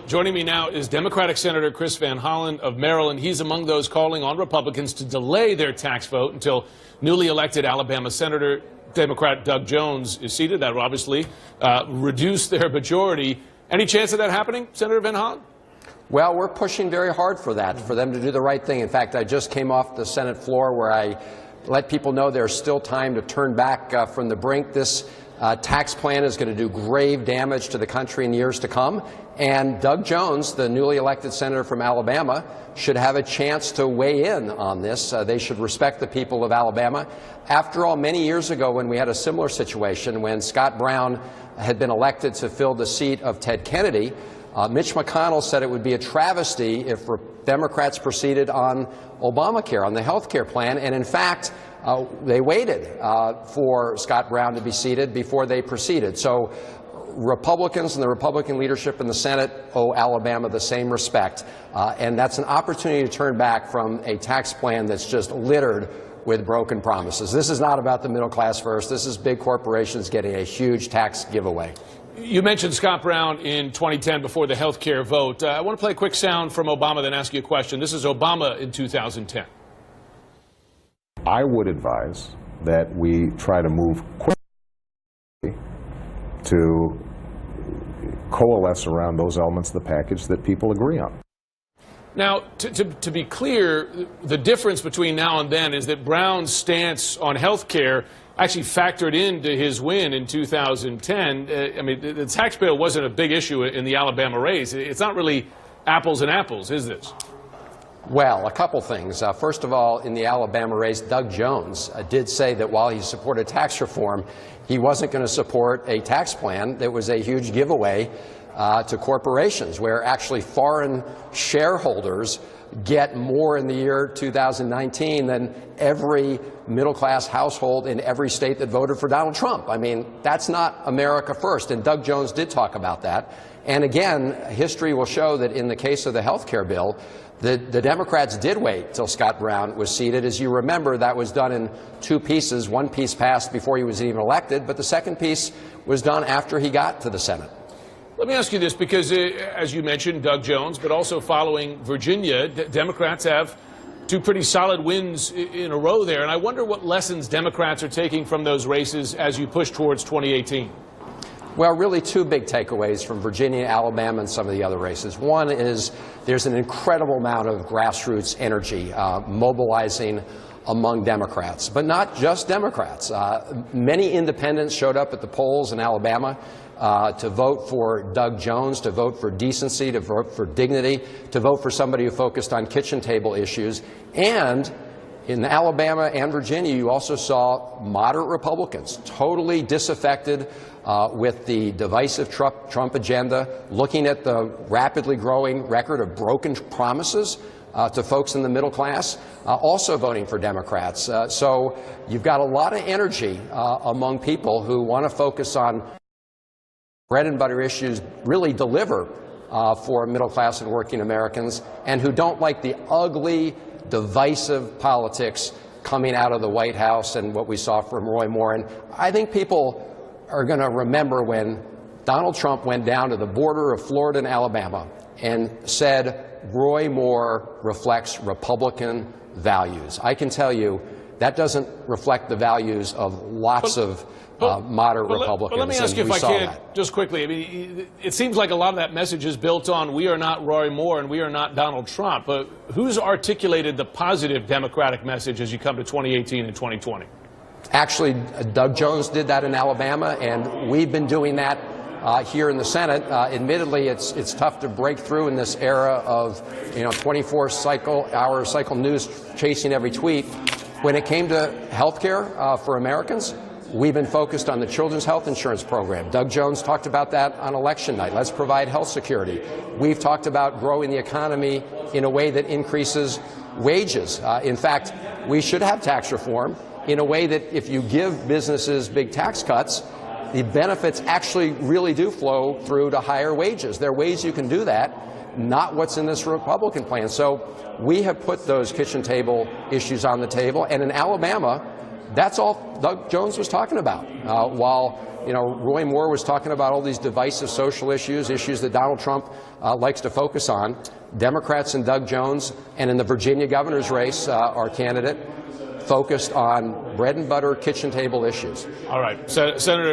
Joining me now is Democratic Senator Chris Van Hollen of Maryland. He's among those calling on Republicans to delay their tax vote until newly elected Alabama Senator Democrat Doug Jones is seated. That will obviously reduce their majority. Any chance of that happening, Senator Van Hollen? Well, we're pushing very hard for that, for them to do the right thing. In fact, I just came off the Senate floor where I let people know there's still time to turn back from the brink. This tax plan is going to do grave damage to the country in years to come. And Doug Jones, the newly elected senator from Alabama, should have a chance to weigh in on this. They should respect the people of Alabama. After all, many years ago when we had a similar situation, when Scott Brown had been elected to fill the seat of Ted Kennedy, Mitch McConnell said it would be a travesty if Democrats proceeded on Obamacare, on the health care plan. And in fact, they waited for Scott Brown to be seated before they proceeded. So Republicans and the Republican leadership in the Senate owe Alabama the same respect. And that's an opportunity to turn back from a tax plan that's just littered with broken promises. This is not about the middle class first. This is big corporations getting a huge tax giveaway. You mentioned Scott Brown in 2010 before the health care vote. I want to play a quick sound from Obama, then ask you a question. This is Obama in 2010. I would advise that we try to move quickly to coalesce around those elements of the package that people agree on. Now, to be clear, the difference between now and then is that Brown's stance on health care actually factored into his win in 2010. I mean, the tax bill wasn't a big issue in the Alabama race. It's not really apples and apples, is this? Well, a couple things. First of all, in the Alabama race, Doug Jones did say that while he supported tax reform, he wasn't going to support a tax plan that was a huge giveaway to corporations, where actually foreign shareholders get more in the year 2019 than every middle-class household in every state that voted for Donald Trump. I mean, that's not America first, and Doug Jones did talk about that. And again, history will show that in the case of the health care bill, the Democrats did wait till Scott Brown was seated. As you remember, that was done in two pieces. One piece passed before he was even elected, but the second piece was done after he got to the Senate. Let me ask you this, because as you mentioned, Doug Jones, but also following Virginia, Democrats have two pretty solid wins in a row there. And I wonder what lessons Democrats are taking from those races as you push towards 2018. Well, really two big takeaways from Virginia, Alabama, and some of the other races. One is there's an incredible amount of grassroots energy mobilizing among Democrats, but not just Democrats. Many independents showed up at the polls in Alabama to vote for Doug Jones, to vote for decency, to vote for dignity, to vote for somebody who focused on kitchen table issues. And in Alabama and Virginia, you also saw moderate Republicans totally disaffected with the divisive Trump agenda, looking at the rapidly growing record of broken promises to folks in the middle class, also voting for Democrats. So you've got a lot of energy among people who want to focus on bread and butter issues, really deliver for middle class and working Americans, and who don't like the ugly, divisive politics coming out of the White House and what we saw from Roy Moore. And I think people are going to remember when Donald Trump went down to the border of Florida and Alabama and said Roy Moore reflects Republican values. I can tell you that doesn't reflect the values of lots of moderate Republicans. But let me ask you, if I can, just quickly. I mean, it seems like a lot of that message is built on we are not Roy Moore and we are not Donald Trump. But who's articulated the positive Democratic message as you come to 2018 and 2020? Actually, Doug Jones did that in Alabama, and we've been doing that here in the Senate. Admittedly, it's tough to break through in this era of 24-hour cycle news chasing every tweet. When it came to health care for Americans, we've been focused on the Children's Health Insurance Program. Doug Jones talked about that on election night. Let's provide health security. We've talked about growing the economy in a way that increases wages. In fact, we should have tax reform in a way that if you give businesses big tax cuts, the benefits actually really do flow through to higher wages. There are ways you can do that, not what's in this Republican plan. So we have put those kitchen table issues on the table. And in Alabama, That's all Doug Jones was talking about. While Roy Moore was talking about all these divisive social issues, issues that Donald Trump likes to focus on, Democrats and Doug Jones, and in the Virginia governor's race, our candidate, focused on bread and butter kitchen table issues. All right, Senator.